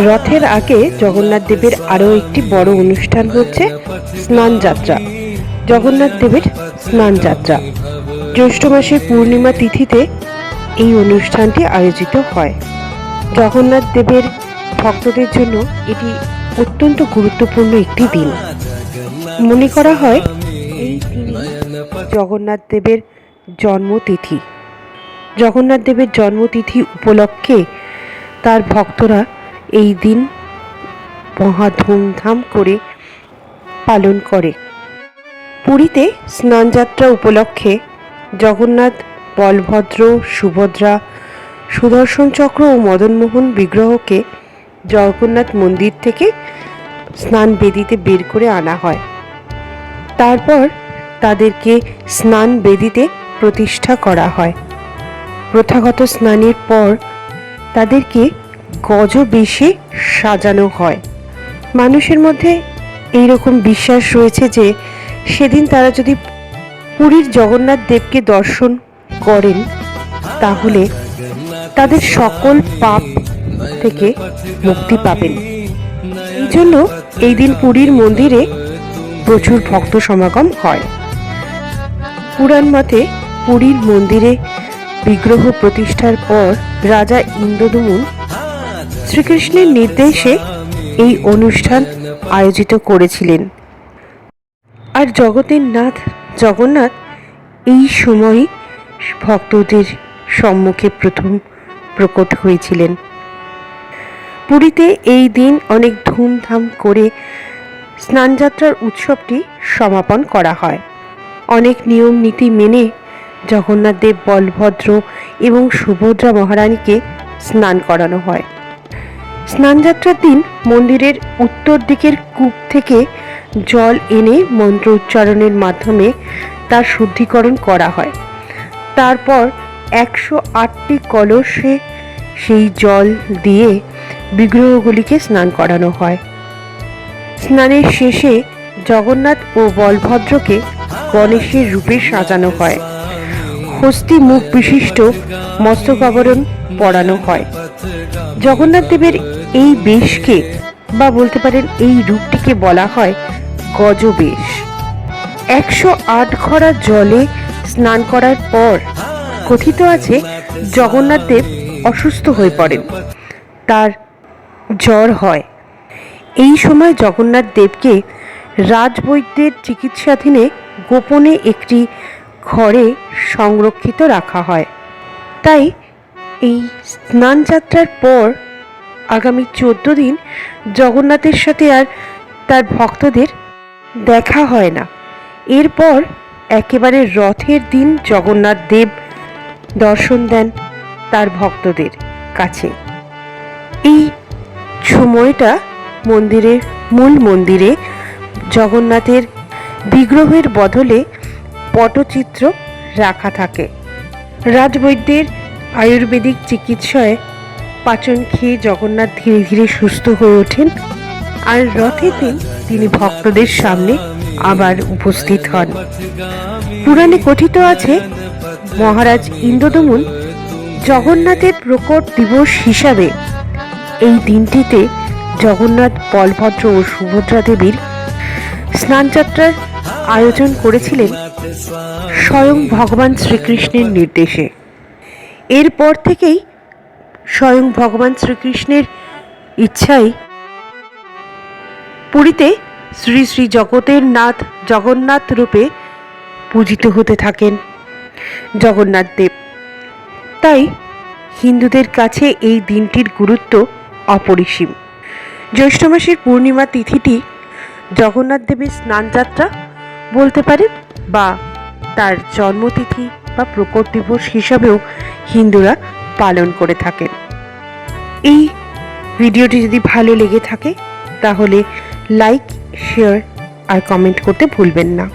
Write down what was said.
রথের আগে জগন্নাথ দেবের আরও একটি বড় অনুষ্ঠান হচ্ছে স্নান যাত্রা। জগন্নাথ দেবের স্নান যাত্রা জ্যৈষ্ঠ মাসের পূর্ণিমা তিথিতে এই অনুষ্ঠানটি আয়োজিত হয়। জগন্নাথ দেবের ভক্তদের জন্য এটি অত্যন্ত গুরুত্বপূর্ণ একটি দিন। মনে করা হয় এই দিনই জগন্নাথ দেবের জন্মতিথি। জগন্নাথ দেবের জন্মতিথি উপলক্ষে তার ভক্তরা এই দিন মহা ধুমধাম করে পালন করে। পুরীতে স্নানযাত্রা উপলক্ষে জগন্নাথ, বলভদ্র, সুভদ্রা, সুদর্শন চক্র ও মদনমোহন বিগ্রহকে জগন্নাথ মন্দির থেকে স্নান বেদিতে বের করে আনা হয়। তারপর তাদেরকে স্নান বেদিতে প্রতিষ্ঠা করা হয়। প্রথাগত স্নানের পর তাদেরকে গজবেশে সাজানো হয়। মানুষের মধ্যে এইরকম বিশ্বাস রয়েছে যে সেদিন তারা যদি পুরীর জগন্নাথ দেবকে দর্শন করেন তাহলে তাদের সকল পাপ থেকে মুক্তি পাবেন। এই জন্য এই দিন পুরীর মন্দিরে প্রচুর ভক্ত সমাগম হয়। পুরাণ মতে পুরীর মন্দিরে বিগ্রহ প্রতিষ্ঠার পর রাজা ইন্দ্রদ্যুম্ন শ্রীকৃষ্ণের নির্দেশে এই অনুষ্ঠান আয়োজিত করেছিলেন। আর জগতের নাথ জগন্নাথ এই সময় ভক্তদের সম্মুখে প্রথম প্রকট হয়েছিলেন। পুরীতে এই দিন অনেক ধুমধাম করে স্নানযাত্রার উৎসবটি সমাপন করা হয়। অনেক নিয়ম নীতি মেনে জগন্নাথ দেব, বলভদ্র এবং সুভদ্রা মহারানীকে স্নান করানো হয়। স্নানযাত্রার দিন মন্দিরের উত্তর দিকের কূপ থেকে জল এনে মন্ত্র উচ্চারণের মাধ্যমে তার শুদ্ধিকরণ করা হয়। তারপর 108টি কলসে সেই জল দিয়ে বিগ্রহগুলিকে স্নান করানো হয়। স্নানের শেষে জগন্নাথ ও বলভদ্রকে গণেশের রূপে সাজানো হয়। হস্তি মুখ বিশিষ্ট মস্তকাবরণ পরানো হয়। জগন্নাথ দেবের এই বেশকে বা বলতে পারেন এই রূপটিকে বলা হয় গজবেশ। 108 ঘড়া জলে স্নান করার পর কথিত আছে জগন্নাথ দেব অসুস্থ হয়ে পড়েন, তার জ্বর হয়। এই সময় জগন্নাথ দেবকে রাজবৈদ্যের চিকিৎসাধীনে গোপনে একটি ঘরে সংরক্ষিত রাখা হয়। তাই এই স্নানযাত্রার পর আগামী 14 দিন জগন্নাথের সাথে আর তার ভক্তদের দেখা হয় না। এরপর একেবারে রথের দিন জগন্নাথ দেব দর্শন দেন তার ভক্তদের কাছে। এই সময়টা মূল মন্দিরে জগন্নাথের বিগ্রহের বদলে পটচিত্র রাখা থাকে। রাজবৈদ্যের আয়ুর্বেদিক চিকিৎসায় পাচন খেয়ে জগন্নাথ ধীরে ধীরে সুস্থ হয়ে ওঠেন আর রথের দিন তিনি ভক্তদের সামনে আবার উপস্থিত হন। পুরাণে কথিত আছে মহারাজ ইন্দ্রদ্যুম্ন জগন্নাথের প্রকট দিবস হিসাবে এই দিনটিতে জগন্নাথ, বলভদ্র ও সুভদ্রা দেবীর স্নানযাত্রার আয়োজন করেছিলেন স্বয়ং ভগবান শ্রীকৃষ্ণের নির্দেশে। এরপর থেকেই স্বয়ং ভগবান শ্রীকৃষ্ণের ইচ্ছায় পুরীতে শ্রী শ্রী জগতের নাথ জগন্নাথ রূপে পূজিত হতে থাকেন জগন্নাথ দেব। তাই হিন্দুদের কাছে এই দিনটির গুরুত্ব অপরিসীম। জ্যৈষ্ঠ মাসের পূর্ণিমা তিথিটি জগন্নাথ দেবের স্নানযাত্রা বলতে পারেন বা তার জন্মতিথি বা প্রকট দিবস হিসাবেও হিন্দুরা পালন করে থাকেন। এই ভিডিওটি যদি ভালো লেগে থাকে তাহলে লাইক, শেয়ার আর কমেন্ট করতে ভুলবেন না।